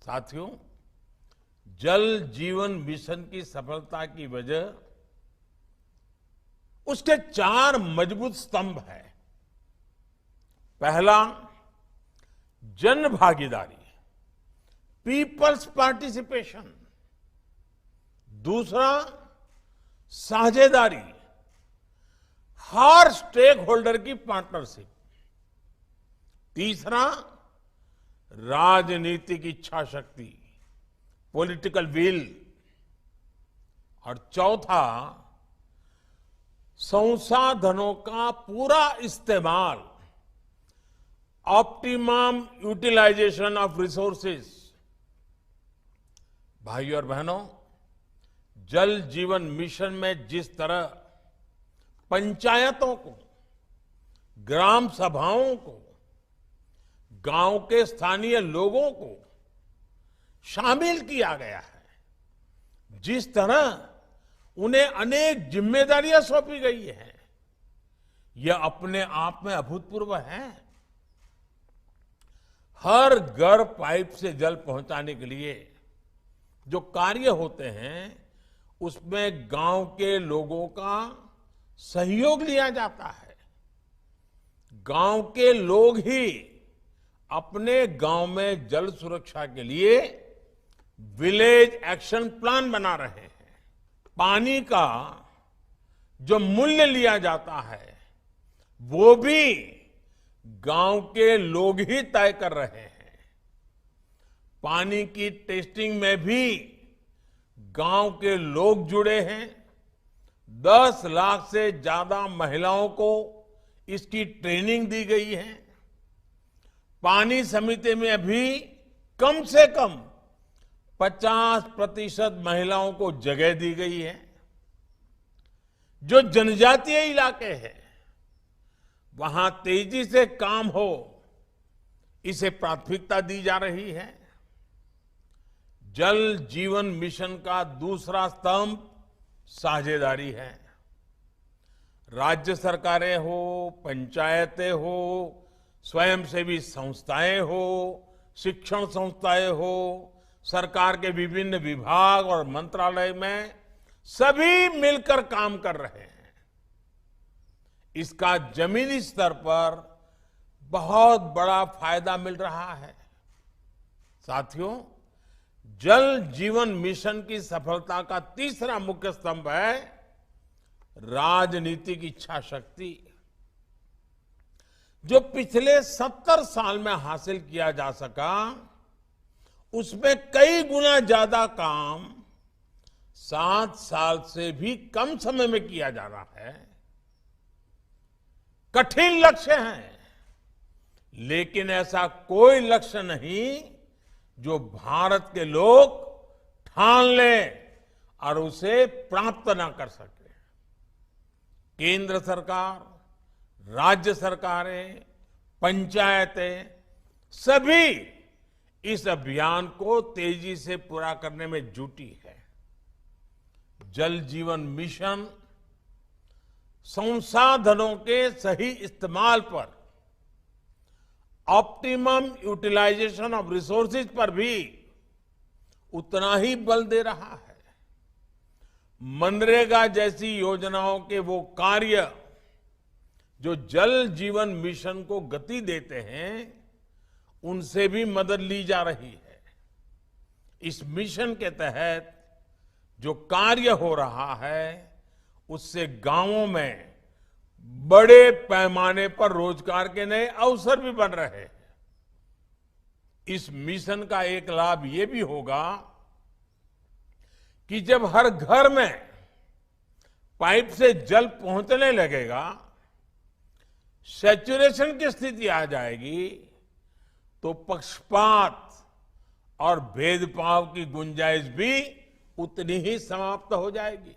साथियों, जल जीवन मिशन की सफलता की वजह उसके 4 मजबूत स्तंभ हैं। पहला, जन भागीदारी, पीपल्स पार्टिसिपेशन। दूसरा, साझेदारी, हर स्टेक होल्डर की पार्टनरशिप। तीसरा, राजनीतिक इच्छा शक्ति, पॉलिटिकल विल। और चौथा, संसाधनों का पूरा इस्तेमाल, ऑप्टिमम यूटिलाइजेशन ऑफ रिसोर्सेज। भाइयों और बहनों, जल जीवन मिशन में जिस तरह पंचायतों को, ग्राम सभाओं को, गांव के स्थानीय लोगों को शामिल किया गया है, जिस तरह उन्हें अनेक जिम्मेदारियां सौंपी गई हैं, यह अपने आप में अभूतपूर्व है। हर घर पाइप से जल पहुंचाने के लिए जो कार्य होते हैं, उसमें गांव के लोगों का सहयोग लिया जाता है। गांव के लोग ही अपने गांव में जल सुरक्षा के लिए विलेज एक्शन प्लान बना रहे हैं। पानी का जो मूल्य लिया जाता है, वो भी गांव के लोग ही तय कर रहे हैं। पानी की टेस्टिंग में भी गांव के लोग जुड़े हैं। 10 लाख से ज्यादा महिलाओं को इसकी ट्रेनिंग दी गई है। पानी समिति में अभी कम से कम 50% महिलाओं को जगह दी गई है। जो जनजातीय इलाके हैं, वहां तेजी से काम हो, इसे प्राथमिकता दी जा रही है। जल जीवन मिशन का दूसरा स्तंभ साझेदारी है। राज्य सरकारें हो, पंचायतें हो, स्वयंसेवी संस्थाएं हो, शिक्षण संस्थाएं हो, सरकार के विभिन्न विभाग और मंत्रालय में सभी मिलकर काम कर रहे हैं। इसका जमीनी स्तर पर बहुत बड़ा फायदा मिल रहा है। साथियों, जल जीवन मिशन की सफलता का तीसरा मुख्य स्तंभ है राजनीतिक इच्छा शक्ति। जो पिछले 70 साल में हासिल किया जा सका, उसमें कई गुना ज्यादा काम 7 साल से भी कम समय में किया जा रहा है। कठिन लक्ष्य है, लेकिन ऐसा कोई लक्ष्य नहीं जो भारत के लोग ठान लें और उसे प्राप्त ना कर सके। केंद्र सरकार, राज्य सरकारें, पंचायतें सभी इस अभियान को तेजी से पूरा करने में जुटी है। जल जीवन मिशन संसाधनों के सही इस्तेमाल पर, ऑप्टिमम यूटिलाइजेशन ऑफ रिसोर्सेज पर भी उतना ही बल दे रहा है। मनरेगा जैसी योजनाओं के वो कार्य जो जल जीवन मिशन को गति देते हैं, उनसे भी मदद ली जा रही है। इस मिशन के तहत जो कार्य हो रहा है, उससे गांवों में बड़े पैमाने पर रोजगार के नए अवसर भी बन रहे हैं। इस मिशन का एक लाभ ये भी होगा कि जब हर घर में पाइप से जल पहुंचने लगेगा, सैचुरेशन की स्थिति आ जाएगी, तो पक्षपात और भेदभाव की गुंजाइश भी उतनी ही समाप्त हो जाएगी।